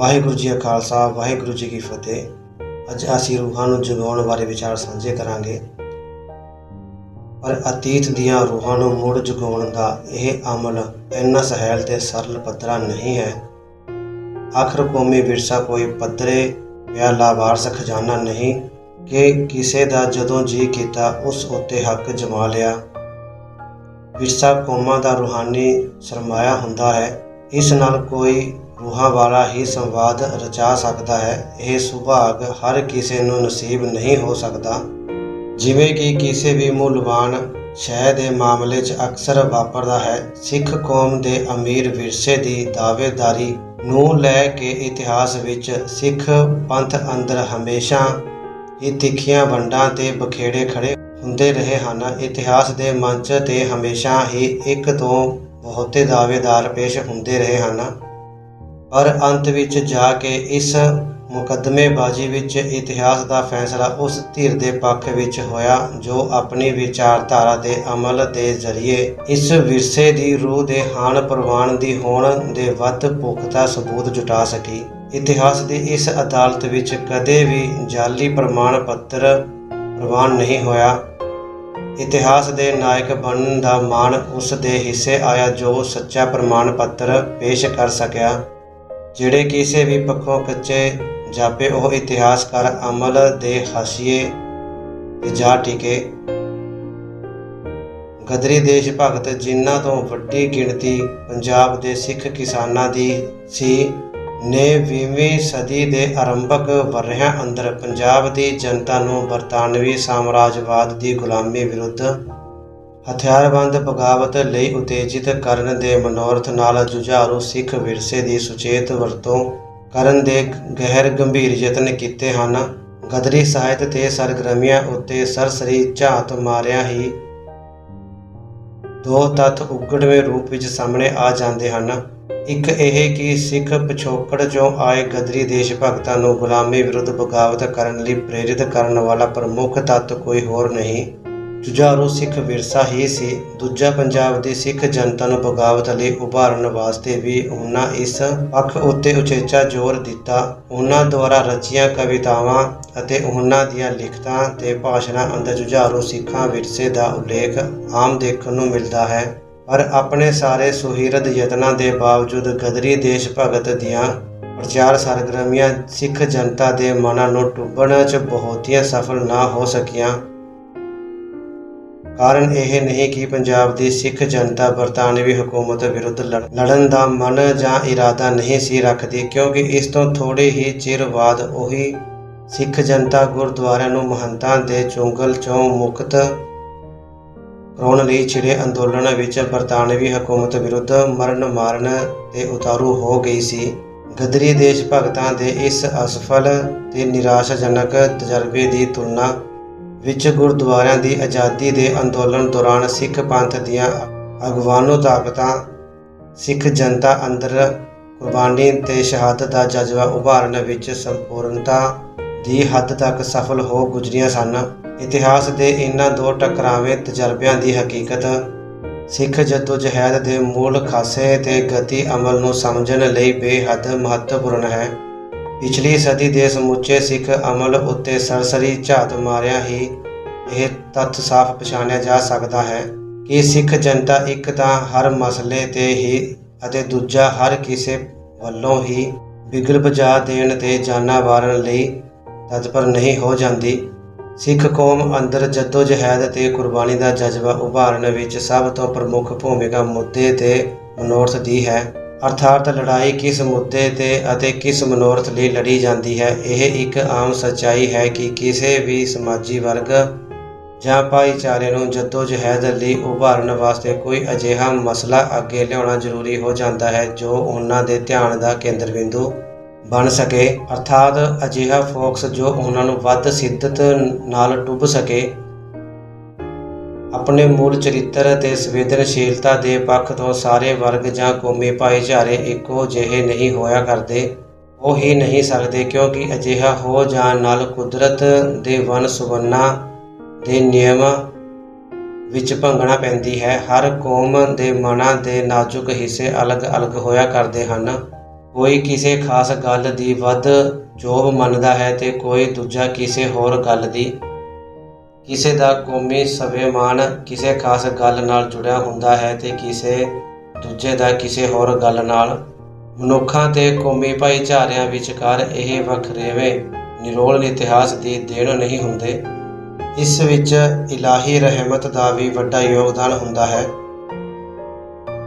ਵਾਹਿਗੁਰੂ ਜੀ ਕਾ ਖਾਲਸਾ, ਵਾਹਿਗੁਰੂ ਜੀ ਕੀ ਫਤਿਹ। ਅੱਜ ਅਸੀਂ ਰੂਹਾਂ ਨੂੰ ਜਗਾਉਣ ਬਾਰੇ ਵਿਚਾਰ ਸਾਂਝੇ ਕਰਾਂਗੇ। ਪਰ ਅਤੀਤ ਦੀਆਂ ਰੂਹਾਂ ਨੂੰ ਮੁੜ ਜਗਾਉਣ ਦਾ ਇਹ ਅਮਲ ਇੰਨਾ ਸਹਿਲ ਤੇ ਸਰਲ ਪੱਧਰਾ ਨਹੀਂ ਹੈ। ਆਖਰ ਕੌਮੀ ਵਿਰਸਾ ਕੋਈ ਪੱਧਰੇ ਜਾਂ ਲਾਵਾਰਸ ਖਜ਼ਾਨਾ ਨਹੀਂ ਕਿ ਕਿਸੇ ਦਾ ਜਦੋਂ ਜੀ ਕੀਤਾ ਉਸ ਉੱਤੇ ਹੱਕ ਜਮਾ ਲਿਆ। ਵਿਰਸਾ ਕੌਮਾਂ ਦਾ ਰੂਹਾਨੀ ਸਰਮਾਇਆ ਹੁੰਦਾ ਹੈ। ਇਸ ਨਾਲ ਕੋਈ ਰੂਹਾਂ ਵਾਲਾ ਹੀ ਸੰਵਾਦ ਰਚਾ ਸਕਦਾ ਹੈ। ਇਹ ਸੁਭਾਗ ਹਰ ਕਿਸੇ ਨੂੰ ਨਸੀਬ ਨਹੀਂ ਹੋ ਸਕਦਾ। ਜਿਵੇਂ ਕਿ ਕਿਸੇ ਵੀ ਮੁੱਲਵਾਨ ਸ਼ੈ ਦੇ ਮਾਮਲੇ 'ਚ ਅਕਸਰ ਵਾਪਰਦਾ ਹੈ। ਸਿੱਖ ਕੌਮ ਦੇ ਅਮੀਰ ਵਿਰਸੇ ਦੀ ਦਾਅਵੇਦਾਰੀ ਨੂੰ ਲੈ ਕੇ ਇਤਿਹਾਸ ਵਿੱਚ ਸਿੱਖ ਪੰਥ ਅੰਦਰ ਹਮੇਸ਼ਾ ਹੀ ਤਿੱਖੀਆਂ ਵੰਡਾਂ ਤੇ ਬਖੇੜੇ ਖੜੇ ਹੁੰਦੇ ਰਹੇ ਹਨ। ਇਤਿਹਾਸ ਦੇ ਮੰਚ 'ਤੇ ਹਮੇਸ਼ਾ ਹੀ ਇੱਕ ਤੋਂ ਬਹੁਤੇ ਦਾਅਵੇਦਾਰ ਪੇਸ਼ ਹੁੰਦੇ ਰਹੇ ਹਨ, ਪਰ ਅੰਤ ਵਿੱਚ ਜਾ ਕੇ ਇਸ ਮੁਕੱਦਮੇਬਾਜ਼ੀ ਵਿੱਚ ਇਤਿਹਾਸ ਦਾ ਫੈਸਲਾ ਉਸ ਧਿਰ ਦੇ ਪੱਖ ਵਿੱਚ ਹੋਇਆ ਜੋ ਆਪਣੀ ਵਿਚਾਰਧਾਰਾ ਦੇ ਅਮਲ ਦੇ ਜ਼ਰੀਏ ਇਸ ਵਿਰਸੇ ਦੀ ਰੂਹ ਦੇ ਹਾਨ ਪ੍ਰਵਾਨ ਦੀ ਹੋਣ ਦੇ ਵੱਧ ਪੁਖਤਾ ਸਬੂਤ ਜੁਟਾ ਸਕੀ। ਇਤਿਹਾਸ ਦੀ ਇਸ ਅਦਾਲਤ ਵਿੱਚ ਕਦੇ ਵੀ ਜਾਅਲੀ ਪ੍ਰਮਾਣ ਪੱਤਰ ਪ੍ਰਵਾਨ ਨਹੀਂ ਹੋਇਆ। ਇਤਿਹਾਸ ਦੇ ਨਾਇਕ ਬਣਨ ਦਾ ਮਾਣ ਉਸ ਦੇ ਹਿੱਸੇ ਆਇਆ ਜੋ ਸੱਚਾ ਪ੍ਰਮਾਣ ਪੱਤਰ ਪੇਸ਼ ਕਰ ਸਕਿਆ। ਜਿਹੜੇ ਕਿਸੇ ਵੀ ਪੱਖੋਂ ਕੱਚੇ ਜਾਪੇ ਉਹ ਇਤਿਹਾਸਕਾਰ ਅਮਲ ਦੇ ਹਾਸ਼ੀਏ 'ਤੇ ਜਾ ਟਿਕੇ। ਗਦਰੀ ਦੇਸ਼ ਭਗਤ ਜਿਨ੍ਹਾਂ ਤੋਂ ਵੱਡੀ ਗਿਣਤੀ ਪੰਜਾਬ ਦੇ ਸਿੱਖ ਕਿਸਾਨਾਂ ਦੀ ਸੀ ਨੇ 20ਵੀਂ ਸਦੀ ਦੇ ਆਰੰਭਕ ਵਰ੍ਹਿਆਂ ਅੰਦਰ ਪੰਜਾਬ ਦੀ ਜਨਤਾ ਨੂੰ ਬਰਤਾਨਵੀ ਸਾਮਰਾਜਵਾਦ ਦੀ ਗੁਲਾਮੀ ਵਿਰੁੱਧ ਹਥਿਆਰਬੰਦ ਬਗਾਵਤ ਲਈ ਉਤੇਜਿਤ ਕਰਨ ਦੇ ਮਨੋਰਥ ਨਾਲ ਜੁਝਾਰੂ ਸਿੱਖ ਵਿਰਸੇ ਦੀ ਸੁਚੇਤ ਵਰਤੋਂ ਕਰਨ ਦੇ ਗਹਿਰ ਗੰਭੀਰ ਯਤਨ ਕੀਤੇ ਹਨ। ਗਦਰੀ ਸਾਹਿਤ ਤੇ ਸਰਗਰਮੀਆਂ ਉੱਤੇ ਸਰਸਰੀ ਝਾਤ ਮਾਰਿਆ ਹੀ ਦੋ ਤੱਥ ਉਗੜਵੇਂ ਰੂਪ ਵਿੱਚ ਸਾਹਮਣੇ ਆ ਜਾਂਦੇ ਹਨ। ਇੱਕ ਇਹ ਕਿ ਸਿੱਖ ਪਿਛੋਕੜ 'ਚੋਂ ਆਏ ਗਦਰੀ ਦੇਸ਼ ਭਗਤਾਂ ਨੂੰ ਗੁਲਾਮੀ ਵਿਰੁੱਧ ਬਗਾਵਤ ਕਰਨ ਲਈ ਪ੍ਰੇਰਿਤ ਕਰਨ ਵਾਲਾ ਪ੍ਰਮੁੱਖ ਤੱਤ ਕੋਈ ਹੋਰ ਨਹੀਂ, ਜੁਝਾਰੂ ਸਿੱਖ ਵਿਰਸਾ ਹੀ ਸੀ। ਦੂਜਾ, ਪੰਜਾਬ ਦੀ ਸਿੱਖ ਜਨਤਾ ਨੂੰ ਬਗਾਵਤ ਲਈ ਉਭਾਰਨ ਵਾਸਤੇ ਵੀ ਉਹਨਾਂ ਇਸ ਪੱਖ ਉੱਤੇ ਉਚੇਚਾ ਜ਼ੋਰ ਦਿੱਤਾ। ਉਹਨਾਂ ਦੁਆਰਾ ਰਚੀਆਂ ਕਵਿਤਾਵਾਂ ਅਤੇ ਉਹਨਾਂ ਦੀਆਂ ਲਿਖਤਾਂ ਤੇ ਭਾਸ਼ਣਾਂ ਅੰਦਰ ਜੁਝਾਰੂ ਸਿੱਖਾਂ ਵਿਰਸੇ ਦਾ ਉਲੇਖ ਆਮ ਦੇਖਣ ਨੂੰ ਮਿਲਦਾ ਹੈ। ਪਰ ਆਪਣੇ ਸਾਰੇ ਸੁਹਿਰਦ ਯਤਨਾਂ ਦੇ ਬਾਵਜੂਦ ਗਦਰੀ ਦੇਸ਼ ਭਗਤ ਦੀਆਂ ਪ੍ਰਚਾਰ ਸਰਗਰਮੀਆਂ ਸਿੱਖ ਜਨਤਾ ਦੇ ਮਨਾਂ ਨੂੰ ਟੁੰਬਣ 'ਚ ਬਹੁਤੀਆਂ ਸਫਲ ਨਾ ਹੋ ਸਕੀਆਂ। ਕਾਰਨ ਇਹ ਨਹੀਂ ਕਿ ਪੰਜਾਬ ਦੀ ਸਿੱਖ ਜਨਤਾ ਬਰਤਾਨਵੀ ਹਕੂਮਤ ਵਿਰੁੱਧ ਲੜਨ ਦਾ ਮਨ ਜਾਂ ਇਰਾਦਾ ਨਹੀਂ ਸੀ ਰੱਖਦੀ, ਕਿਉਂਕਿ ਇਸ ਤੋਂ ਥੋੜ੍ਹੇ ਹੀ ਚਿਰ ਬਾਅਦ ਉਹੀ ਸਿੱਖ ਜਨਤਾ ਗੁਰਦੁਆਰਿਆਂ ਨੂੰ ਮਹੰਤਾਂ ਦੇ ਚੁੰਗਲ 'ਚੋਂ ਮੁਕਤ ਕਰਾਉਣ ਲਈ ਛਿੜੇ ਅੰਦੋਲਨ ਵਿੱਚ ਬਰਤਾਨਵੀ ਹਕੂਮਤ ਵਿਰੁੱਧ ਮਰਨ ਮਾਰਨ 'ਤੇ ਉਤਾਰੂ ਹੋ ਗਈ ਸੀ। ਗਦਰੀ ਦੇਸ਼ ਭਗਤਾਂ ਦੇ ਇਸ ਅਸਫਲ ਤੇ ਨਿਰਾਸ਼ਾਜਨਕ ਤਜਰਬੇ ਦੀ ਤੁਲਨਾ ਵਿੱਚ ਗੁਰਦੁਆਰਿਆਂ ਦੀ ਆਜ਼ਾਦੀ ਦੇ ਅੰਦੋਲਨ ਦੌਰਾਨ ਸਿੱਖ ਪੰਥ ਦੀਆਂ ਅਗਵਾਨੂ ਤਾਕਤਾਂ ਸਿੱਖ ਜਨਤਾ ਅੰਦਰ ਕੁਰਬਾਨੀ ਤੇ ਸ਼ਹਾਦਤ ਦਾ ਜਜ਼ਬਾ ਉਭਾਰਨ ਵਿੱਚ ਸੰਪੂਰਨਤਾ ਦੀ ਹੱਦ ਤੱਕ ਸਫਲ ਹੋ ਗੁਜ਼ਰੀਆਂ ਸਨ। ਇਤਿਹਾਸ ਦੇ ਇਹਨਾਂ ਦੋ ਟਕਰਾਵੇਂ ਤਜਰਬਿਆਂ ਦੀ ਹਕੀਕਤ ਸਿੱਖ ਜੱਦੋ-ਜਹਿਦ ਦੇ ਮੂਲ ਖਾਸੇ ਤੇ ਗਤੀ ਅਮਲ ਨੂੰ ਸਮਝਣ ਲਈ ਬੇਹੱਦ ਮਹੱਤਵਪੂਰਨ ਹੈ। ਪਿਛਲੀ ਸਦੀ ਦੇ ਸਮੁੱਚੇ ਸਿੱਖ ਅਮਲ ਉੱਤੇ ਸਰਸਰੀ ਝਾਤ ਮਾਰਿਆ ਹੀ ਇਹ ਤੱਥ ਸਾਫ਼ ਪਛਾਣਿਆ ਜਾ ਸਕਦਾ ਹੈ ਕਿ ਸਿੱਖ ਜਨਤਾ ਇੱਕ ਤਾਂ ਹਰ ਮਸਲੇ 'ਤੇ ਹੀ ਅਤੇ ਦੂਜਾ ਹਰ ਕਿਸੇ ਵੱਲੋਂ ਹੀ ਬਿਗਲ ਬਜਾ ਦੇਣ ਤੇ ਜਾਨਾਂ ਵਾਰਨ ਲਈ ਤਤਪਰ ਨਹੀਂ ਹੋ ਜਾਂਦੀ। ਸਿੱਖ ਕੌਮ ਅੰਦਰ ਜੱਦੋ-ਜਹਿਦ ਤੇ ਕੁਰਬਾਨੀ ਦਾ ਜਜ਼ਬਾ ਉਭਾਰਨ ਵਿੱਚ ਸਭ ਤੋਂ ਪ੍ਰਮੁੱਖ ਭੂਮਿਕਾ ਮੁੱਦੇ ਤੇ ਮਨੋਰਥ ਦੀ ਹੈ, ਅਰਥਾਤ ਲੜਾਈ ਕਿਸ ਮੁੱਦੇ 'ਤੇ ਅਤੇ ਕਿਸ ਮਨੋਰਥ ਲਈ ਲੜੀ ਜਾਂਦੀ ਹੈ। ਇਹ ਇੱਕ ਆਮ ਸੱਚਾਈ ਹੈ ਕਿ ਕਿਸੇ ਵੀ ਸਮਾਜੀ ਵਰਗ ਜਾਂ ਭਾਈਚਾਰੇ ਨੂੰ ਜੱਦੋ-ਜਹਿਦ ਲਈ ਉਭਾਰਨ ਵਾਸਤੇ ਕੋਈ ਅਜਿਹਾ ਮਸਲਾ ਅੱਗੇ ਲਿਆਉਣਾ ਜ਼ਰੂਰੀ ਹੋ ਜਾਂਦਾ ਹੈ ਜੋ ਉਹਨਾਂ ਦੇ ਧਿਆਨ ਦਾ ਕੇਂਦਰ ਬਿੰਦੂ ਬਣ ਸਕੇ, ਅਰਥਾਤ ਅਜਿਹਾ ਫੋਕਸ ਜੋ ਉਹਨਾਂ ਨੂੰ ਵੱਧ ਸਿੱਧਤ ਨਾਲ ਡੁੱਬ ਸਕੇ। ਆਪਣੇ ਮੂਲ ਚਰਿੱਤਰ ਅਤੇ ਸੰਵੇਦਨਸ਼ੀਲਤਾ ਦੇ ਪੱਖ ਤੋਂ ਸਾਰੇ ਵਰਗ ਜਾਂ ਕੌਮੀ ਭਾਈਚਾਰੇ ਇੱਕੋ ਜਿਹੇ ਨਹੀਂ ਹੋਇਆ ਕਰਦੇ, ਹੋ ਹੀ ਨਹੀਂ ਸਕਦੇ, ਕਿਉਂਕਿ ਅਜਿਹਾ ਹੋ ਜਾਣ ਨਾਲ ਕੁਦਰਤ ਦੇ ਵੰਨ ਸੁਵੰਨਾਂ ਦੇ ਨਿਯਮ ਵਿੱਚ ਭੰਗਣਾ ਪੈਂਦੀ ਹੈ। ਹਰ ਕੌਮ ਦੇ ਮਨਾਂ ਦੇ ਨਾਜ਼ੁਕ ਹਿੱਸੇ ਅਲੱਗ-ਅਲੱਗ ਹੋਇਆ ਕਰਦੇ ਹਨ। ਕੋਈ ਕਿਸੇ ਖਾਸ ਗੱਲ ਦੀ ਵੱਧ ਜੋਬ ਮੰਨਦਾ ਹੈ ਤੇ ਕੋਈ ਦੂਜਾ ਕਿਸੇ ਹੋਰ ਗੱਲ ਦੀ। ਕਿਸੇ ਦਾ ਕੌਮੀ ਸਵੈਮਾਨ ਕਿਸੇ ਖਾਸ ਗੱਲ ਨਾਲ ਜੁੜਿਆ ਹੁੰਦਾ ਹੈ ਤੇ ਕਿਸੇ ਦੂਜੇ ਦਾ ਕਿਸੇ ਹੋਰ ਗੱਲ ਨਾਲ। ਮਨੁੱਖਾਂ ਤੇ ਕੌਮੀ ਭਾਈਚਾਰਿਆਂ ਵਿਚਕਾਰ ਇਹ ਵਖਰੇਵੇਂ ਨਿਰੋਲ ਇਤਿਹਾਸ ਦੀ ਦੇਣ ਨਹੀਂ ਹੁੰਦੇ। ਇਸ ਵਿੱਚ ਇਲਾਹੀ ਰਹਿਮਤ ਦਾ ਵੀ ਵੱਡਾ ਯੋਗਦਾਨ ਹੁੰਦਾ ਹੈ।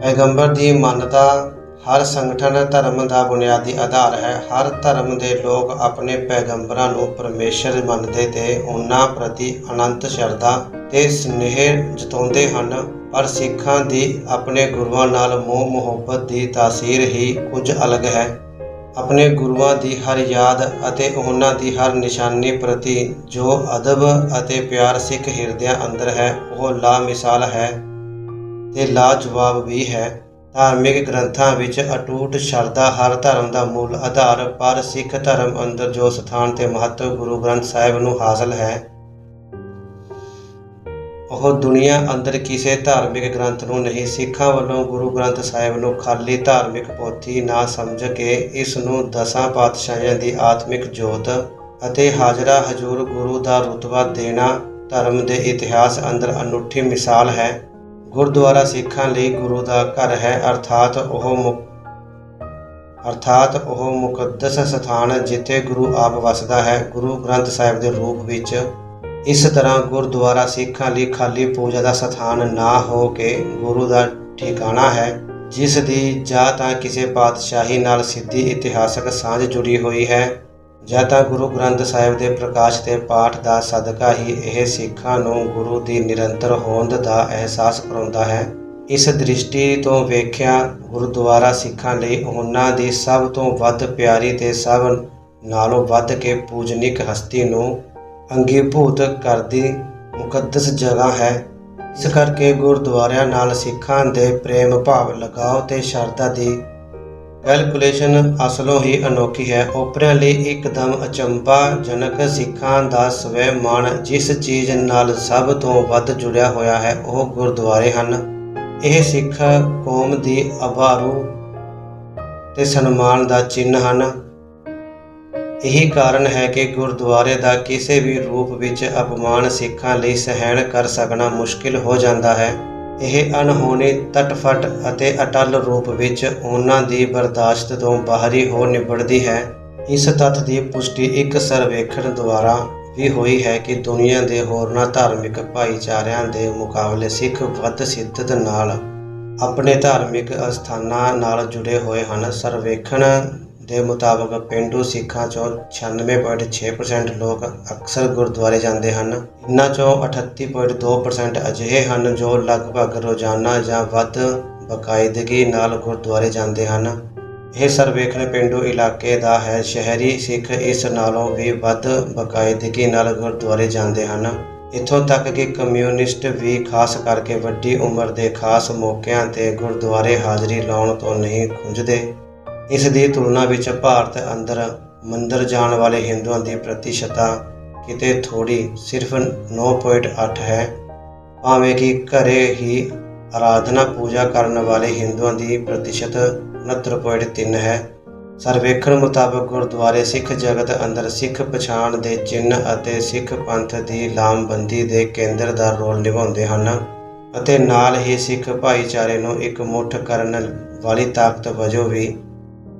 ਪੈਗੰਬਰ ਦੀ ਮਾਨਤਾ ਹਰ ਸੰਗਠਨ ਧਰਮ ਦਾ ਬੁਨਿਆਦੀ ਆਧਾਰ ਹੈ। ਹਰ ਧਰਮ ਦੇ ਲੋਕ ਆਪਣੇ ਪੈਗੰਬਰਾਂ ਨੂੰ ਪਰਮੇਸ਼ਰ ਮੰਨਦੇ ਤੇ ਉਹਨਾਂ ਪ੍ਰਤੀ ਅਨੰਤ ਸ਼ਰਧਾ ਤੇ ਸਨੇਹ ਜਤਾਉਂਦੇ ਹਨ। ਪਰ ਸਿੱਖਾਂ ਦੀ ਆਪਣੇ ਗੁਰੂਆਂ ਨਾਲ ਮੋਹ ਮੁਹੱਬਤ ਦੀ ਤਾਸੀਰ ਹੀ ਕੁਝ ਅਲੱਗ ਹੈ। ਆਪਣੇ ਗੁਰੂਆਂ ਦੀ ਹਰ ਯਾਦ ਅਤੇ ਉਹਨਾਂ ਦੀ ਹਰ ਨਿਸ਼ਾਨੀ ਪ੍ਰਤੀ ਜੋ ਅਦਬ ਅਤੇ ਪਿਆਰ ਸਿੱਖ ਹਿਰਦਿਆਂ ਅੰਦਰ ਹੈ, ਉਹ ਲਾਮਿਸਾਲ ਹੈ ਤੇ ਲਾਜਵਾਬ ਵੀ ਹੈ। ਧਾਰਮਿਕ ਗ੍ਰੰਥਾਂ ਵਿੱਚ ਅਟੁੱਟ ਸ਼ਰਧਾ ਹਰ ਧਰਮ ਦਾ ਮੂਲ ਆਧਾਰ, ਪਰ ਸਿੱਖ ਧਰਮ ਅੰਦਰ ਜੋ ਸਥਾਨ ਤੇ ਮਹੱਤਵ ਗੁਰੂ ਗ੍ਰੰਥ ਸਾਹਿਬ ਨੂੰ ਹਾਸਲ ਹੈ, ਉਹ ਦੁਨੀਆ ਅੰਦਰ ਕਿਸੇ ਧਾਰਮਿਕ ਗ੍ਰੰਥ ਨੂੰ ਨਹੀਂ। ਸਿੱਖਾਂ ਵੱਲੋਂ ਗੁਰੂ ਗ੍ਰੰਥ ਸਾਹਿਬ ਨੂੰ ਖਾਲੀ ਧਾਰਮਿਕ ਪੋਥੀ ਨਾ ਸਮਝ ਕੇ ਇਸ ਨੂੰ 10 ਪਾਤਸ਼ਾਹੀਆਂ ਦੀ ਆਤਮਿਕ ਜੋਤ ਅਤੇ ਹਾਜ਼ਰਾ ਹਜ਼ੂਰ ਗੁਰੂ ਦਾ ਰੁਤਬਾ ਦੇਣਾ ਧਰਮ ਦੇ ਇਤਿਹਾਸ ਅੰਦਰ ਅਨੁੱਠੀ ਮਿਸਾਲ ਹੈ। ਗੁਰਦੁਆਰਾ ਸਿੱਖਾਂ ਲਈ ਗੁਰੂ ਦਾ ਘਰ ਹੈ, ਅਰਥਾਤ ਉਹ ਮੁਕੱਦਸ ਸਥਾਨ ਜਿੱਥੇ ਗੁਰੂ ਆਪ ਵਸਦਾ ਹੈ, ਗੁਰੂ ਗ੍ਰੰਥ ਸਾਹਿਬ ਦੇ ਰੂਪ ਵਿੱਚ। ਇਸ ਤਰ੍ਹਾਂ ਗੁਰਦੁਆਰਾ ਸਿੱਖਾਂ ਲਈ ਖਾਲੀ ਪੂਜਾ ਦਾ ਸਥਾਨ ਨਾ ਹੋ ਕੇ ਗੁਰੂ ਦਾ ਠਿਕਾਣਾ ਹੈ, ਜਿਸ ਦੀ ਜਾਂ ਤਾਂ ਕਿਸੇ ਪਾਤਸ਼ਾਹੀ ਨਾਲ ਸਿੱਧੀ ਇਤਿਹਾਸਕ ਸਾਂਝ ਜੁੜੀ ਹੋਈ ਹੈ, ਜਾਂ ਤਾਂ ਗੁਰੂ ਗ੍ਰੰਥ ਸਾਹਿਬ ਦੇ ਪ੍ਰਕਾਸ਼ ਤੇ ਪਾਠ ਦਾ ਸਦਕਾ ਹੀ ਇਹ ਸਿੱਖਾਂ ਨੂੰ ਗੁਰੂ ਦੀ ਨਿਰੰਤਰ ਹੋਂਦ ਦਾ ਅਹਿਸਾਸ ਕਰਾਉਂਦਾ ਹੈ। ਇਸ ਦ੍ਰਿਸ਼ਟੀ ਤੋਂ ਵੇਖਿਆ ਗੁਰਦੁਆਰਾ ਸਿੱਖਾਂ ਲਈ ਉਹਨਾਂ ਦੀ ਸਭ ਤੋਂ ਵੱਧ ਪਿਆਰੀ ਤੇ ਸਭ ਨਾਲੋਂ ਵੱਧ ਕੇ ਪੂਜਨੀਕ ਹਸਤੀ ਨੂੰ ਅੰਗੀਭੂਤ ਕਰਦੀ ਮੁਕੱਦਸ ਜਗ੍ਹਾ ਹੈ। ਇਸ ਕਰਕੇ ਗੁਰਦੁਆਰਿਆਂ ਨਾਲ ਸਿੱਖਾਂ ਦੇ ਪ੍ਰੇਮ ਭਾਵ, ਲਗਾਓ ਤੇ ਸ਼ਰਧਾ ਦੀ ਕੈਲਕੂਲੇਸ਼ਨ ਅਸਲੋਂ ਹੀ ਅਨੋਖੀ ਹੈ। ਓਪਰਿਆਂ ਲਈ ਇੱਕਦਮ ਅਚੰਭਾਜਨਕ ਸਿੱਖਾਂ ਦਾ ਸਵੈਮਾਨ ਜਿਸ ਚੀਜ਼ ਨਾਲ ਸਭ ਤੋਂ ਵੱਧ ਜੁੜਿਆ ਹੋਇਆ ਹੈ, ਉਹ ਗੁਰਦੁਆਰੇ ਹਨ। ਇਹ ਸਿੱਖ ਕੌਮ ਦੀ ਆਬਰੂ ਤੇ ਸਨਮਾਨ ਦਾ ਚਿੰਨ੍ਹ ਹਨ। ਇਹੀ ਕਾਰਨ ਹੈ ਕਿ ਗੁਰਦੁਆਰੇ ਦਾ ਕਿਸੇ ਵੀ ਰੂਪ ਵਿੱਚ ਅਪਮਾਨ ਸਿੱਖਾਂ ਲਈ ਸਹਿਣ ਕਰ ਸਕਣਾ ਮੁਸ਼ਕਿਲ ਹੋ ਜਾਂਦਾ ਹੈ। ਇਹ ਅਣਹੋਣੀ ਤਟਫਟ ਅਤੇ ਅਟੱਲ ਰੂਪ ਵਿੱਚ ਉਹਨਾਂ ਦੀ ਬਰਦਾਸ਼ਤ ਤੋਂ ਬਾਹਰੀ ਹੋ ਨਿਬੜਦੀ ਹੈ। ਇਸ ਤੱਥ ਦੀ ਪੁਸ਼ਟੀ ਇੱਕ ਸਰਵੇਖਣ ਦੁਆਰਾ ਵੀ ਹੋਈ ਹੈ ਕਿ ਦੁਨੀਆ ਦੇ ਹੋਰਨਾਂ ਧਾਰਮਿਕ ਭਾਈਚਾਰਿਆਂ ਦੇ ਮੁਕਾਬਲੇ ਸਿੱਖ ਵੱਧ ਸ਼ਿੱਦਤ ਨਾਲ ਆਪਣੇ ਧਾਰਮਿਕ ਅਸਥਾਨਾਂ ਨਾਲ ਜੁੜੇ ਹੋਏ ਹਨ। ਸਰਵੇਖਣ ਦੇ ਮੁਤਾਬਕ ਪੇਂਡੂ ਸਿੱਖਾਂ ਚੋਂ 96.6% ਲੋਕ ਅਕਸਰ ਗੁਰਦੁਆਰੇ ਜਾਂਦੇ ਹਨ। ਇਨ੍ਹਾਂ ਚੋਂ 38.2% ਅਜਿਹੇ ਹਨ ਜੋ ਲਗਭਗ ਰੋਜ਼ਾਨਾ ਜਾਂ ਵੱਧ ਬਾਕਾਇਦਗੀ ਨਾਲ ਗੁਰਦੁਆਰੇ ਜਾਂਦੇ ਹਨ। ਇਹ ਸਰਵੇਖਣ ਪੇਂਡੂ ਇਲਾਕੇ ਦਾ ਹੈ। ਸ਼ਹਿਰੀ ਸਿੱਖ ਇਸ ਨਾਲੋਂ ਵੀ ਵੱਧ ਬਾਕਾਇਦਗੀ ਨਾਲ ਗੁਰਦੁਆਰੇ ਜਾਂਦੇ ਹਨ। ਇੱਥੋਂ ਤੱਕ ਕਿ ਕਮਿਊਨਿਸਟ ਵੀ ਖਾਸ ਕਰਕੇ ਵੱਡੀ ਉਮਰ ਦੇ ਖਾਸ ਮੌਕਿਆਂ 'ਤੇ ਗੁਰਦੁਆਰੇ ਹਾਜ਼ਰੀ ਲਾਉਣ ਤੋਂ ਨਹੀਂ ਖੁੰਝਦੇ। ਇਸ ਦੀ ਤੁਲਨਾ ਵਿੱਚ ਭਾਰਤ ਅੰਦਰ ਮੰਦਰ ਜਾਣ ਵਾਲੇ ਹਿੰਦੂਆਂ ਦੀ ਪ੍ਰਤੀਸ਼ਤਾ ਕਿਤੇ ਥੋੜ੍ਹੀ, ਸਿਰਫ 9.8 ਹੈ, ਭਾਵੇਂ ਕਿ ਘਰੇ ਹੀ ਆਰਾਧਨਾ ਪੂਜਾ ਕਰਨ ਵਾਲੇ ਹਿੰਦੂਆਂ ਦੀ ਪ੍ਰਤੀਸ਼ਤ 69.3 ਹੈ। ਸਰਵੇਖਣ ਮੁਤਾਬਕ ਗੁਰਦੁਆਰੇ ਸਿੱਖ ਜਗਤ ਅੰਦਰ ਸਿੱਖ ਪਛਾਣ ਦੇ ਚਿੰਨ੍ਹ ਅਤੇ ਸਿੱਖ ਪੰਥ ਦੀ ਲਾਮਬੰਦੀ ਦੇ ਕੇਂਦਰ ਦਾ ਰੋਲ ਨਿਭਾਉਂਦੇ ਹਨ ਅਤੇ ਨਾਲ ਹੀ ਸਿੱਖ ਭਾਈਚਾਰੇ ਨੂੰ ਇਕਮੁੱਠ ਕਰਨ ਵਾਲੀ ਤਾਕਤ ਵਜੋਂ ਵੀ।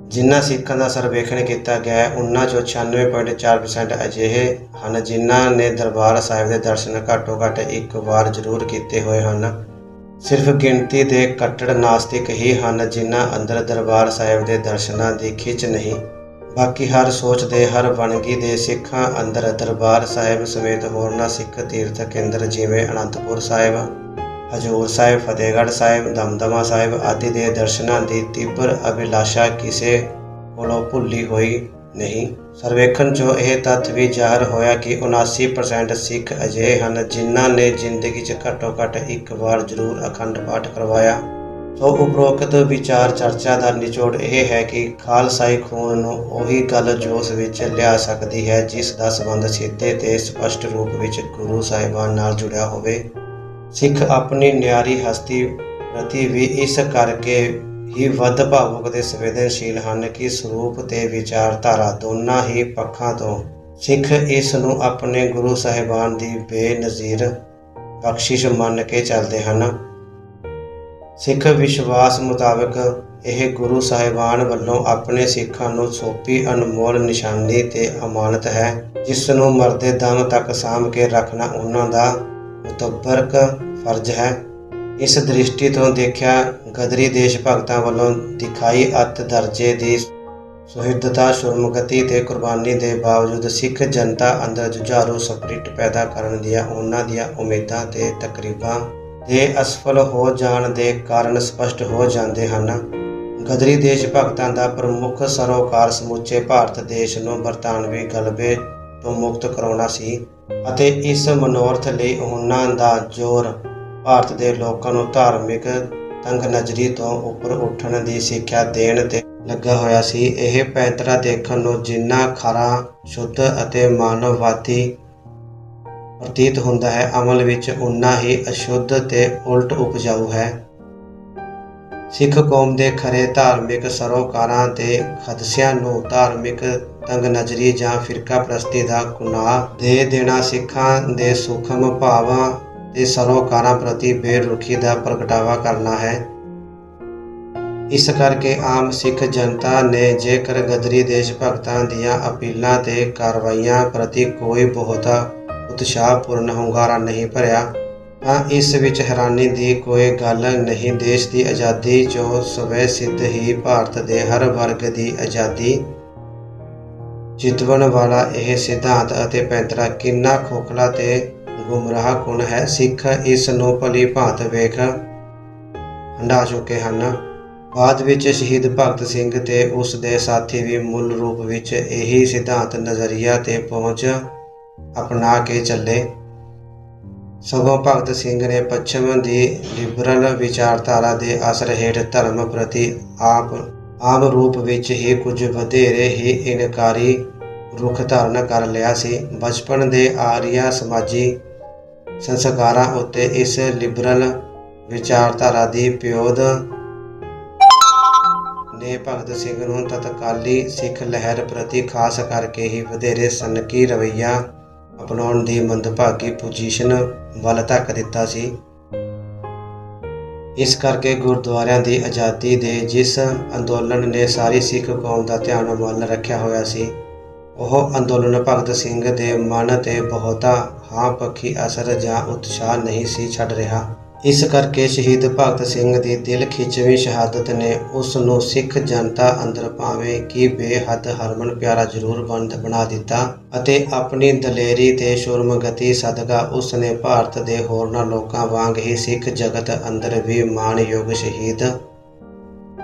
ਜਿਨ੍ਹਾਂ ਸਿੱਖਾਂ ਦਾ ਸਰਵੇਖਣ ਕੀਤਾ ਗਿਆ ਹੈ, ਉਨ੍ਹਾਂ ਚੋਂ 96.4% ਅਜਿਹੇ ਹਨ ਜਿਨ੍ਹਾਂ ਨੇ ਦਰਬਾਰ ਸਾਹਿਬ ਦੇ ਦਰਸ਼ਨ ਘੱਟੋ ਘੱਟ ਇੱਕ ਵਾਰ ਜ਼ਰੂਰ ਕੀਤੇ ਹੋਏ ਹਨ। ਸਿਰਫ ਗਿਣਤੀ ਦੇ ਕੱਟੜ ਨਾਸਤਿਕ ਹੀ ਹਨ ਜਿਨ੍ਹਾਂ ਅੰਦਰ ਦਰਬਾਰ ਸਾਹਿਬ ਦੇ ਦਰਸ਼ਨਾਂ ਦੀ ਖਿੱਚ ਨਹੀਂ। ਬਾਕੀ ਹਰ ਸੋਚ ਦੇ, ਹਰ ਵੰਨਗੀ ਦੇ ਸਿੱਖਾਂ ਅੰਦਰ ਦਰਬਾਰ ਸਾਹਿਬ ਸਮੇਤ ਹੋਰਨਾਂ ਸਿੱਖ ਤੀਰਥ ਕੇਂਦਰ ਜਿਵੇਂ ਅਨੰਦਪੁਰ ਸਾਹਿਬ, ਹਜ਼ੂਰ ਸਾਹਿਬ, ਫਤਿਹਗੜ੍ਹ ਸਾਹਿਬ, ਦਮਦਮਾ ਸਾਹਿਬ ਆਦਿ ਦੇ ਦਰਸ਼ਨਾਂ ਦੀ ਤੀਬਰ ਅਭਿਲਾਸ਼ਾ ਕਿਸੇ ਕੋਲੋਂ ਭੁੱਲੀ ਹੋਈ ਨਹੀਂ। ਸਰਵੇਖਣ 'ਚੋਂ ਇਹ ਤੱਥ ਵੀ ਜ਼ਾਹਰ ਹੋਇਆ ਕਿ 79% ਸਿੱਖ ਅਜਿਹੇ ਹਨ ਜਿਨ੍ਹਾਂ ਨੇ ਜ਼ਿੰਦਗੀ 'ਚ ਘੱਟੋ ਘੱਟ ਇੱਕ ਵਾਰ ਜ਼ਰੂਰ ਅਖੰਡ ਪਾਠ ਕਰਵਾਇਆ। ਸੋ ਉਪਰੋਕਤ ਵਿਚਾਰ ਚਰਚਾ ਦਾ ਨਿਚੋੜ ਇਹ ਹੈ ਕਿ ਖਾਲਸਾਈ ਖੂਨ ਨੂੰ ਉਹੀ ਗੱਲ ਜੋਸ਼ ਵਿੱਚ ਲਿਆ ਸਕਦੀ ਹੈ ਜਿਸ ਦਾ ਸੰਬੰਧ ਸਿੱਧੇ ਤੇ ਸਪਸ਼ਟ ਰੂਪ ਵਿੱਚ ਗੁਰੂ ਸਾਹਿਬਾਨ ਨਾਲ ਜੁੜਿਆ ਹੋਵੇ। ਸਿੱਖ ਆਪਣੀ ਨਿਆਰੀ ਹਸਤੀ ਪ੍ਰਤੀ ਵੀ ਇਸ ਕਰਕੇ ਹੀ ਵੱਧ ਭਾਵੁਕ ਤੇ ਸੰਵੇਦਨਸ਼ੀਲ ਹਨ ਕਿ ਸਰੂਪ ਤੇ ਵਿਚਾਰਧਾਰਾ ਦੋਨਾਂ ਹੀ ਪੱਖਾਂ ਤੋਂ ਸਿੱਖ ਇਸ ਨੂੰ ਆਪਣੇ ਗੁਰੂ ਸਾਹਿਬਾਨ ਦੀ ਬੇਨਜ਼ੀਰ ਬਖਸ਼ਿਸ਼ ਮੰਨ ਕੇ ਚੱਲਦੇ ਹਨ। ਸਿੱਖ ਵਿਸ਼ਵਾਸ ਮੁਤਾਬਕ ਇਹ ਗੁਰੂ ਸਾਹਿਬਾਨ ਵੱਲੋਂ ਆਪਣੇ ਸਿੱਖਾਂ ਨੂੰ ਸੌਂਪੀ ਅਨਮੋਲ ਨਿਸ਼ਾਨੀ ਤੇ ਅਮਾਨਤ ਹੈ, ਜਿਸ ਨੂੰ ਮਰਦੇ ਦਮ ਤੱਕ ਸਾਂਭ ਕੇ ਰੱਖਣਾ ਉਹਨਾਂ ਦਾ ਮੁਤਬਰਕ ਫਰਜ਼ ਹੈ। ਇਸ ਦ੍ਰਿਸ਼ਟੀ ਤੋਂ ਦੇਖਿਆ ਗਦਰੀ ਦੇਸ਼ ਭਗਤਾਂ ਵੱਲੋਂ ਦਿਖਾਈ ਅਤ ਦਰਜੇ ਦੀ ਸੁਹਿਰਦਤਾ, ਸ਼ੁਰਮਗਤੀ ਤੇ ਕੁਰਬਾਨੀ ਦੇ ਬਾਵਜੂਦ ਸਿੱਖ ਜਨਤਾ ਅੰਦਰ ਜੁਝਾਰੂ ਸਪਿਰਿਟ ਪੈਦਾ ਕਰਨ ਦੀਆਂ ਉਹਨਾਂ ਦੀਆਂ ਉਮੀਦਾਂ ਤੇ ਤਕਰੀਬਾਂ ਦੇ ਅਸਫਲ ਹੋ ਜਾਣ ਦੇ ਕਾਰਨ ਸਪਸ਼ਟ ਹੋ ਜਾਂਦੇ ਹਨ। ਗਦਰੀ ਦੇਸ਼ ਭਗਤਾਂ ਦਾ ਪ੍ਰਮੁੱਖ ਸਰੋਕਾਰ ਸਮੁੱਚੇ ਭਾਰਤ ਦੇਸ਼ ਨੂੰ ਬਰਤਾਨਵੀ ਗਲਬੇ ਤੋਂ ਮੁਕਤ ਕਰਾਉਣਾ ਸੀ ਅਤੇ ਇਸ ਮਨੋਰਥ ਲਈ ਉਹਨਾਂ ਦਾ ਜ਼ੋਰ ਭਾਰਤ ਦੇ ਲੋਕਾਂ ਨੂੰ ਧਾਰਮਿਕ ਤੰਗਨਜ਼ਰੀ ਤੋਂ ਉੱਪਰ ਉੱਠਣ ਦੀ ਸਿੱਖਿਆ ਦੇਣ ਤੇ ਲੱਗਾ ਹੋਇਆ ਸੀ। ਇਹ ਪੈਂਤਰਾ ਦੇਖਣ ਨੂੰ ਜਿੰਨਾ ਖਰਾ, ਸ਼ੁੱਧ ਅਤੇ ਮਾਨਵਵਾਦੀ ਪ੍ਰਤੀਤ ਹੁੰਦਾ ਹੈ, ਅਮਲ ਵਿੱਚ ਉਨਾ ਹੀ ਅਸ਼ੁੱਧ ਤੇ ਉਲਟ ਉਪਜਾਊ ਹੈ। ਸਿੱਖ ਕੌਮ ਦੇ ਖਰੇ ਧਾਰਮਿਕ ਸਰੋਕਾਰਾਂ ਤੇ ਖਦਸ਼ਿਆਂ ਨੂੰ ਧਾਰਮਿਕ ਤੰਗਨਜ਼ਰੀ ਜਾਂ ਫਿਰਕਾ ਪ੍ਰਸਤੀ ਦਾ ਗੁਨਾਹ ਦੇ ਦੇਣਾ ਸਿੱਖਾਂ ਦੇ ਸੂਖਮ ਭਾਵਾਂ ਤੇ ਸਰੋਕਾਰਾਂ ਪ੍ਰਤੀ ਬੇਰੁਖੀ ਦਾ ਪ੍ਰਗਟਾਵਾ ਕਰਨਾ ਹੈ। ਇਸ ਕਰਕੇ ਆਮ ਸਿੱਖ ਜਨਤਾ ਨੇ ਜੇਕਰ ਗਦਰੀ ਦੇਸ਼ ਭਗਤਾਂ ਦੀਆਂ ਅਪੀਲਾਂ ਤੇ ਕਾਰਵਾਈਆਂ ਪ੍ਰਤੀ ਕੋਈ ਬਹੁਤਾ ਉਤਸ਼ਾਹਪੂਰਨ ਹੁੰਗਾਰਾ ਨਹੀਂ ਭਰਿਆ ਤਾਂ ਇਸ ਵਿੱਚ ਹੈਰਾਨੀ ਦੀ ਕੋਈ ਗੱਲ ਨਹੀਂ। ਦੇਸ਼ ਦੀ ਆਜ਼ਾਦੀ ਜੋ ਸਵੈ ਸਿੱਧ ਹੀ ਭਾਰਤ ਦੇ ਹਰ ਵਰਗ ਦੀ ਆਜ਼ਾਦੀ ਜਿਤਵਣ ਵਾਲਾ ਇਹ ਸਿਧਾਂਤ ਅਤੇ ਪੈਂਤਰਾ ਕਿੰਨਾ ਖੋਖਲਾ ਤੇ ਗੁੰਮਰਾਹ ਕੁਨ ਹੈ, ਸਿੱਖ ਇਸ ਨੂੰ ਭਲੀ ਭਾਂਤ ਵੇਖ ਹੰਢਾ ਚੁੱਕੇ ਹਨ। ਬਾਅਦ ਵਿੱਚ ਸ਼ਹੀਦ ਭਗਤ ਸਿੰਘ ਤੇ ਉਸ ਦੇ ਸਾਥੀ ਵੀ ਮੂਲ ਰੂਪ ਵਿੱਚ ਇਹੀ ਸਿਧਾਂਤ ਨਜ਼ਰੀਆ ਤੇ ਪਹੁੰਚ ਅਪਣਾ ਕੇ ਚੱਲੇ। ਸਗੋਂ ਭਗਤ ਸਿੰਘ ਨੇ ਪੱਛਮ ਦੀ ਲਿਬਰਲ ਵਿਚਾਰਧਾਰਾ ਦੇ ਅਸਰ ਹੇਠ ਧਰਮ ਪ੍ਰਤੀ ਆਮ ਰੂਪ ਵਿੱਚ ਹੀ ਕੁਝ ਵਧੇਰੇ ਹੀ ਇਨਕਾਰੀ ਰੁਖ ਧਾਰਨ ਕਰ ਲਿਆ ਸੀ। ਬਚਪਨ ਦੇ ਆਰੀਆ ਸਮਾਜੀ ਸੰਸਕਾਰਾਂ ਉੱਤੇ ਇਸ ਲਿਬਰਲ ਵਿਚਾਰਧਾਰਾ ਦੀ ਪਿਓਦ ਨੇ ਭਗਤ ਸਿੰਘ ਨੂੰ ਤਤਕਾਲੀ ਸਿੱਖ ਲਹਿਰ ਪ੍ਰਤੀ ਖਾਸ ਕਰਕੇ ਹੀ ਵਧੇਰੇ ਸਨਕੀ ਰਵੱਈਆ ਅਪਣਾਉਣ ਦੀ ਮੰਦਭਾਗੀ ਪੋਜੀਸ਼ਨ ਵੱਲ ਧੱਕ ਦਿੱਤਾ ਸੀ। ਇਸ ਕਰਕੇ ਗੁਰਦੁਆਰਿਆਂ ਦੀ ਆਜ਼ਾਦੀ ਦੇ ਜਿਸ ਅੰਦੋਲਨ ਨੇ ਸਾਰੀ ਸਿੱਖ ਕੌਮ ਦਾ ਧਿਆਨ ਵੱਲ ਰੱਖਿਆ ਹੋਇਆ ਸੀ, ਉਹ ਅੰਦੋਲਨ ਭਗਤ ਸਿੰਘ ਦੇ ਮਨ ਤੇ ਬਹੁਤਾ ਹਾਂ ਪੱਖੀ ਅਸਰ ਜਾਂ ਉਤਸ਼ਾਹ ਨਹੀਂ ਸੀ ਛੱਡ ਰਿਹਾ। ਇਸ ਕਰਕੇ ਸ਼ਹੀਦ ਭਗਤ ਸਿੰਘ ਦੀ ਦਿਲ ਖਿੱਚਵੀਂ ਸ਼ਹਾਦਤ ਨੇ ਉਸ ਨੂੰ ਸਿੱਖ ਜਨਤਾ ਅੰਦਰ ਭਾਵੇਂ ਕਿ ਬੇਹੱਦ ਹਰਮਨ ਪਿਆਰਾ ਜ਼ਰੂਰ ਬਣਾ ਦਿੱਤਾ ਅਤੇ ਆਪਣੀ ਦਲੇਰੀ ਤੇ ਸ਼ੁਰਮਗਤੀ ਸਦਕਾ ਉਸ ਨੇ ਭਾਰਤ ਦੇ ਹੋਰਨਾਂ ਲੋਕਾਂ ਵਾਂਗ ਹੀ ਸਿੱਖ ਜਗਤ ਅੰਦਰ ਵੀ ਮਾਣਯੋਗ ਸ਼ਹੀਦ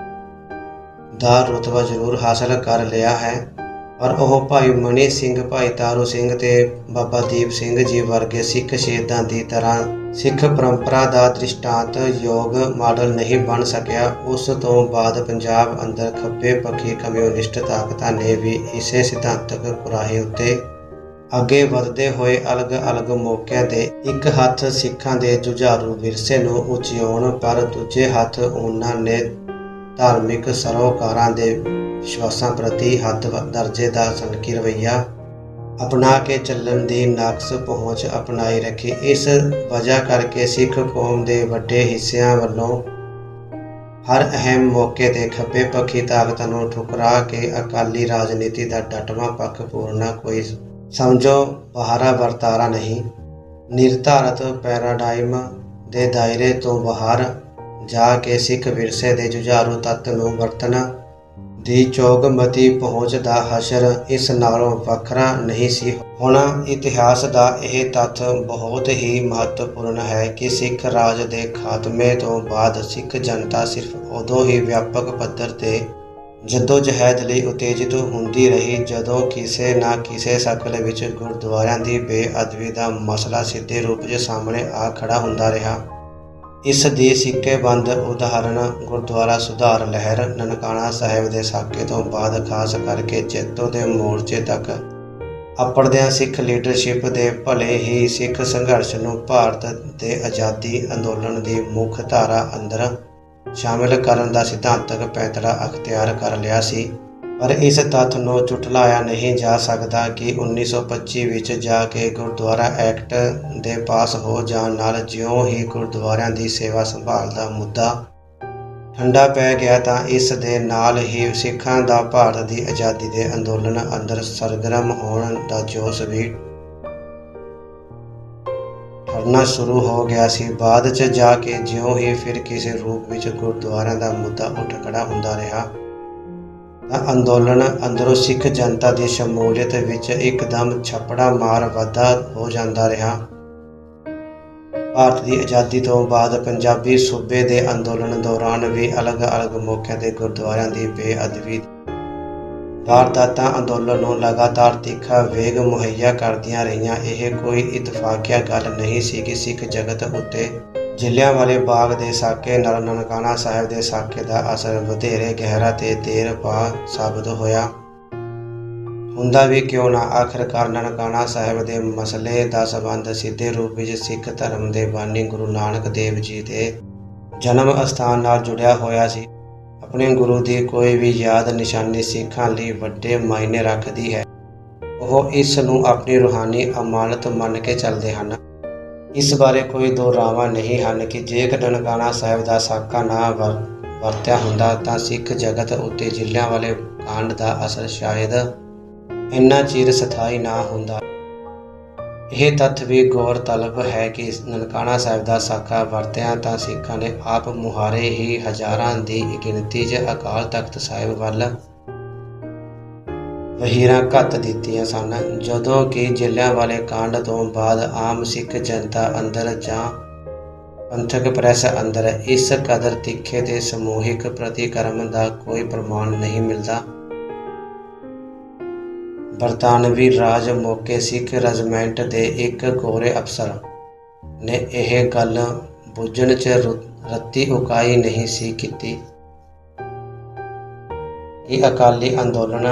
ਦਾ ਰੁਤਬਾ ਜ਼ਰੂਰ ਹਾਸਲ ਕਰ ਲਿਆ ਹੈ। ਪਰ ਉਹ ਭਾਈ ਮਨੀ ਸਿੰਘ, ਭਾਈ ਤਾਰੂ ਸਿੰਘ ਤੇ ਬਾਬਾ ਦੀਪ ਸਿੰਘ ਜੀ ਵਰਗੇ ਸਿੱਖ ਸ਼ਹੀਦਾਂ ਦੀ ਤਰ੍ਹਾਂ ਸਿੱਖ ਪਰੰਪਰਾ ਦਾ ਦ੍ਰਿਸ਼ਟਾਂਤ ਯੋਗ ਮਾਡਲ ਨਹੀਂ ਬਣ ਸਕਿਆ। ਉਸ ਤੋਂ ਬਾਅਦ ਪੰਜਾਬ ਅੰਦਰ ਖੱਬੇ ਪੱਖੀ ਕਮਿਊਨਿਸਟ ਤਾਕਤਾਂ ਨੇ ਵੀ ਇਸੇ ਸਿਧਾਂਤਕ ਕੁਰਾਹੇ ਉੱਤੇ ਅੱਗੇ ਵਧਦੇ ਹੋਏ ਅਲੱਗ-ਅਲੱਗ ਮੌਕਿਆਂ ਤੇ ਇੱਕ ਹੱਥ ਸਿੱਖਾਂ ਦੇ ਜੁਝਾਰੂ ਵਿਰਸੇ ਨੂੰ ਉਚਿਆਉਣ, ਪਰ ਦੂਜੇ ਹੱਥ ਉਹਨਾਂ ਨੇ ਧਾਰਮਿਕ ਸਰੋਕਾਰਾਂ ਦੇ ਵਿਸ਼ਵਾਸਾਂ ਪ੍ਰਤੀ ਹੱਦ ਦਰਜੇ ਦਾ ਸਨਕੀ ਰਵੱਈਆ ਅਪਣਾ ਕੇ ਚੱਲਣ ਦੀ ਨਾਕਸ ਪਹੁੰਚ ਅਪਣਾਈ ਰੱਖੀ। ਇਸ ਵਜ੍ਹਾ ਕਰਕੇ ਸਿੱਖ ਕੌਮ ਦੇ ਵੱਡੇ ਹਿੱਸਿਆਂ ਵੱਲੋਂ ਹਰ ਅਹਿਮ ਮੌਕੇ ਤੇ ਖੱਬੇ ਪੱਖੀ ਤਾਕਤਾਂ ਨੂੰ ਠੁਕਰਾ ਕੇ ਅਕਾਲੀ ਰਾਜਨੀਤੀ ਦਾ ਡਟਵਾਂ ਪੱਖ ਪੂਰਨਾ ਕੋਈ ਸਮਝੋ ਬਾਹਰਾ ਵਰਤਾਰਾ ਨਹੀਂ, ਨਿਰਧਾਰਤ ਪੈਰਾਡਾਈਮ ਦੇ ਦਾਇਰੇ ਤੋਂ ਬਾਹਰ ਜਾ ਕੇ ਸਿੱਖ ਵਿਰਸੇ ਦੇ ਜੁਝਾਰੂ ਤੱਤ ਨੂੰ ਵਰਤਣ ਦੀ ਚੌਗਮਤੀ ਪਹੁੰਚ ਦਾ ਹਸ਼ਰ ਇਸ ਨਾਲੋਂ ਵੱਖਰਾ ਨਹੀਂ ਸੀ ਹੋਣਾ। ਇਤਿਹਾਸ ਦਾ ਇਹ ਤੱਥ ਬਹੁਤ ਹੀ ਮਹੱਤਵਪੂਰਨ ਹੈ ਕਿ ਸਿੱਖ ਰਾਜ ਦੇ ਖਾਤਮੇ ਤੋਂ ਬਾਅਦ ਸਿੱਖ ਜਨਤਾ ਸਿਰਫ ਉਦੋਂ ਹੀ ਵਿਆਪਕ ਪੱਧਰ ਤੇ ਜੱਦੋ-ਜਹਿਦ ਲਈ ਉਤੇਜਿਤ ਹੁੰਦੀ ਰਹੀ ਜਦੋਂ ਕਿਸੇ ਨਾ ਕਿਸੇ ਸ਼ਕਲ ਵਿੱਚ ਗੁਰਦੁਆਰਿਆਂ ਦੀ ਬੇਅਦਬੀ ਦਾ ਮਸਲਾ ਸਿੱਧੇ ਰੂਪ 'ਚ ਸਾਹਮਣੇ ਆ ਖੜਾ ਹੁੰਦਾ ਰਿਹਾ। ਇਸ ਦੀ ਸਿੱਕੇਬੰਦ ਉਦਾਹਰਣ ਗੁਰਦੁਆਰਾ ਸੁਧਾਰ ਲਹਿਰ ਨਨਕਾਣਾ ਸਾਹਿਬ ਦੇ ਸਾਕੇ ਤੋਂ ਬਾਅਦ ਖਾਸ ਕਰਕੇ ਜੈਤੋ ਦੇ ਮੋਰਚੇ ਤੱਕ ਅੱਪੜਦਿਆਂ ਸਿੱਖ ਲੀਡਰਸ਼ਿਪ ਦੇ ਭਲੇ ਹੀ ਸਿੱਖ ਸੰਘਰਸ਼ ਨੂੰ ਭਾਰਤ ਦੇ ਆਜ਼ਾਦੀ ਅੰਦੋਲਨ ਦੀ ਮੁੱਖ ਧਾਰਾ ਅੰਦਰ ਸ਼ਾਮਿਲ ਕਰਨ ਦਾ ਸਿਧਾਂਤਕ ਫੈਸਲਾ ਅਖਤਿਆਰ ਕਰ ਲਿਆ ਸੀ। ਪਰ ਇਸ ਤੱਥ ਨੂੰ ਝੁਠਲਾਇਆ ਨਹੀਂ ਜਾ ਸਕਦਾ ਕਿ 1925 ਵਿੱਚ ਜਾ ਕੇ ਗੁਰਦੁਆਰਾ ਐਕਟ ਦੇ ਪਾਸ ਹੋ ਜਾਣ ਨਾਲ ਜਿਉਂ ਹੀ ਗੁਰਦੁਆਰਿਆਂ ਦੀ ਸੇਵਾ ਸੰਭਾਲ ਦਾ ਮੁੱਦਾ ਠੰਡਾ ਪੈ ਗਿਆ ਤਾਂ ਇਸ ਦੇ ਨਾਲ ਹੀ ਸਿੱਖਾਂ ਦਾ ਭਾਰਤ ਦੀ ਆਜ਼ਾਦੀ ਦੇ ਅੰਦੋਲਨ ਅੰਦਰ ਸਰਗਰਮ ਹੋਣ ਦਾ ਜੋਸ਼ ਵੀ ਠਰਨਾ ਸ਼ੁਰੂ ਹੋ ਗਿਆ ਸੀ। ਬਾਅਦ 'ਚ ਜਾ ਕੇ ਜਿਉਂ ਹੀ ਫਿਰ ਕਿਸੇ ਰੂਪ ਵਿੱਚ ਗੁਰਦੁਆਰਿਆਂ ਦਾ ਮੁੱਦਾ ਉੱਠ ਖੜਾ ਹੁੰਦਾ ਰਿਹਾ ਤਾਂ ਅੰਦੋਲਨ ਅੰਦਰੋਂ ਸਿੱਖ ਜਨਤਾ ਦੀ ਸ਼ਮੂਲੀਅਤ ਵਿੱਚ ਇੱਕਦਮ ਛੱਪੜਾ ਮਾਰ ਵਾਧਾ ਹੋ ਜਾਂਦਾ ਰਿਹਾ। ਭਾਰਤ ਦੀ ਆਜ਼ਾਦੀ ਤੋਂ ਬਾਅਦ ਪੰਜਾਬੀ ਸੂਬੇ ਦੇ ਅੰਦੋਲਨ ਦੌਰਾਨ ਵੀ ਅਲੱਗ-ਅਲੱਗ ਮੌਕਿਆਂ 'ਤੇ ਗੁਰਦੁਆਰਿਆਂ ਦੀ ਬੇਅਦਬੀ ਵਾਰਦਾਤਾਂ ਅੰਦੋਲਨ ਨੂੰ ਲਗਾਤਾਰ ਤਿੱਖਾ ਵੇਗ ਮੁਹੱਈਆ ਕਰਦੀਆਂ ਰਹੀਆਂ। ਇਹ ਕੋਈ ਇਤਫਾਕੀਆ ਗੱਲ ਨਹੀਂ ਸੀ ਕਿ ਸਿੱਖ ਜਗਤ ਉੱਤੇ ਜਲਿਆਂਵਾਲੇ ਬਾਗ ਦੇ ਸਾਕੇ ਨਾਲ ਨਨਕਾਣਾ ਸਾਹਿਬ ਦੇ ਸਾਕੇ ਦਾ ਅਸਰ ਵਧੇਰੇ ਗਹਿਰਾ ਤੇ ਦੇਰ ਪਾ ਸਾਬਤ ਹੋਇਆ। ਹੁੰਦਾ ਵੀ ਕਿਉਂ ਨਾ, ਆਖਿਰਕਾਰ ਨਨਕਾਣਾ ਸਾਹਿਬ ਦੇ ਮਸਲੇ ਦਾ ਸੰਬੰਧ ਸਿੱਧੇ ਰੂਪ ਵਿੱਚ ਸਿੱਖ ਧਰਮ ਦੇ ਬਾਨੀ ਗੁਰੂ ਨਾਨਕ ਦੇਵ ਜੀ ਦੇ ਜਨਮ ਅਸਥਾਨ ਨਾਲ ਜੁੜਿਆ ਹੋਇਆ ਸੀ। ਆਪਣੇ ਗੁਰੂ ਦੀ ਕੋਈ ਵੀ ਯਾਦ ਨਿਸ਼ਾਨੀ ਸਿੱਖਾਂ ਲਈ ਵੱਡੇ ਮਾਇਨੇ ਰੱਖਦੀ ਹੈ। ਉਹ ਇਸ ਨੂੰ ਆਪਣੀ ਰੂਹਾਨੀ ਅਮਾਨਤ ਮੰਨ ਕੇ ਚੱਲਦੇ ਹਨ। ਇਸ ਬਾਰੇ ਕੋਈ ਦੋ ਰਾਵਾਂ ਨਹੀਂ ਹਨ ਕਿ ਜੇਕਰ ਨਨਕਾਣਾ ਸਾਹਿਬ ਦਾ ਸਾਕਾ ਨਾ ਵਰਤਿਆ ਹੁੰਦਾ ਤਾਂ ਸਿੱਖ ਜਗਤ ਉੱਤੇ ਜਲਿਆਂਵਾਲੇ ਕਾਂਡ ਦਾ ਅਸਰ ਸ਼ਾਇਦ ਇੰਨਾ ਚਿਰ ਸਥਾਈ ਨਾ ਹੁੰਦਾ। ਇਹ ਤੱਥ ਵੀ ਗੌਰਤਲਬ ਹੈ ਕਿ ਨਨਕਾਣਾ ਸਾਹਿਬ ਦਾ ਸਾਕਾ ਵਰਤਿਆ ਤਾਂ ਸਿੱਖਾਂ ਨੇ ਆਪ ਮੁਹਾਰੇ ਹੀ ਹਜ਼ਾਰਾਂ ਦੀ ਗਿਣਤੀ 'ਚ ਅਕਾਲ ਤਖਤ ਸਾਹਿਬ ਵੱਲ ਵਹੀਰਾਂ ਘੱਤ ਦਿੱਤੀਆਂ ਸਨ, ਜਦੋਂ ਕਿ ਜਲਿਆਂਵਾਲੇ ਕਾਂਡ ਤੋਂ ਬਾਅਦ ਆਮ ਸਿੱਖ ਜਨਤਾ ਅੰਦਰ ਜਾਂ ਪੰਥਕ ਪ੍ਰੈਸ ਅੰਦਰ ਇਸ ਕਦਰ ਤਿੱਖੇ ਤੇ ਸਮੂਹਿਕ ਪ੍ਰਤੀਕਰਮ ਦਾ ਕੋਈ ਪ੍ਰਮਾਣ ਨਹੀਂ ਮਿਲਦਾ। ਬਰਤਾਨਵੀ ਰਾਜ ਮੌਕੇ ਸਿੱਖ ਰੈਜੀਮੈਂਟ ਦੇ ਇੱਕ ਗੋਰੇ ਅਫਸਰ ਨੇ ਇਹ ਗੱਲ ਬੁੱਝਣ 'ਚ ਰੱਤੀ ਉਕਾਈ ਨਹੀਂ ਸੀ ਕੀਤੀ ਕਿ ਅਕਾਲੀ ਅੰਦੋਲਨ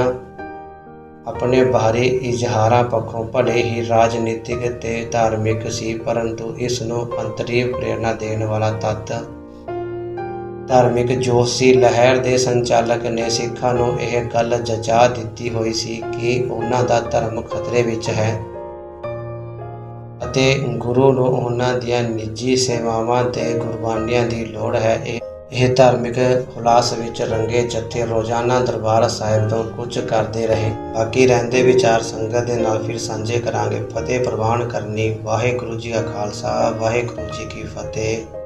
ਆਪਣੇ ਬਾਹਰੀ ਇਜ਼ਹਾਰਾਂ ਪੱਖੋਂ ਭਲੇ ਹੀ ਰਾਜਨੀਤਿਕ ਤੇ ਧਾਰਮਿਕ ਸੀ, ਪਰੰਤੂ ਇਸ ਨੂੰ ਅੰਤਰੀ ਪ੍ਰੇਰਨਾ ਦੇਣ ਵਾਲਾ ਤੱਤ ਧਾਰਮਿਕ ਜੋਸ਼ ਸੀ। ਲਹਿਰ ਦੇ ਸੰਚਾਲਕ ਨੇ ਸਿੱਖਾਂ ਨੂੰ ਇਹ ਗੱਲ ਜਚਾ ਦਿੱਤੀ ਹੋਈ ਸੀ ਕਿ ਉਹਨਾਂ ਦਾ ਧਰਮ ਖਤਰੇ ਵਿੱਚ ਹੈ ਅਤੇ ਗੁਰੂ ਨੂੰ ਉਹਨਾਂ ਦੀਆਂ ਨਿੱਜੀ ਸੇਵਾਵਾਂ ਤੇ ਕੁਰਬਾਨੀਆਂ ਦੀ ਲੋੜ ਹੈ। ਇਹ ਧਾਰਮਿਕ ਹੁਲਾਸ ਵਿੱਚ ਰੰਗੇ ਜੱਥੇ ਰੋਜ਼ਾਨਾ ਦਰਬਾਰ ਸਾਹਿਬ ਤੋਂ ਕੁਝ ਕਰਦੇ ਰਹੇ। ਬਾਕੀ ਰਹਿੰਦੇ ਵਿਚਾਰ ਸੰਗਤ ਦੇ ਨਾਲ ਫਿਰ ਸਾਂਝੇ ਕਰਾਂਗੇ। ਫਤਿਹ ਪ੍ਰਵਾਨ ਕਰਨੀ। ਵਾਹਿਗੁਰੂ ਜੀ ਕਾ ਖਾਲਸਾ, ਵਾਹਿਗੁਰੂ ਜੀ ਕੀ ਫਤਿਹ।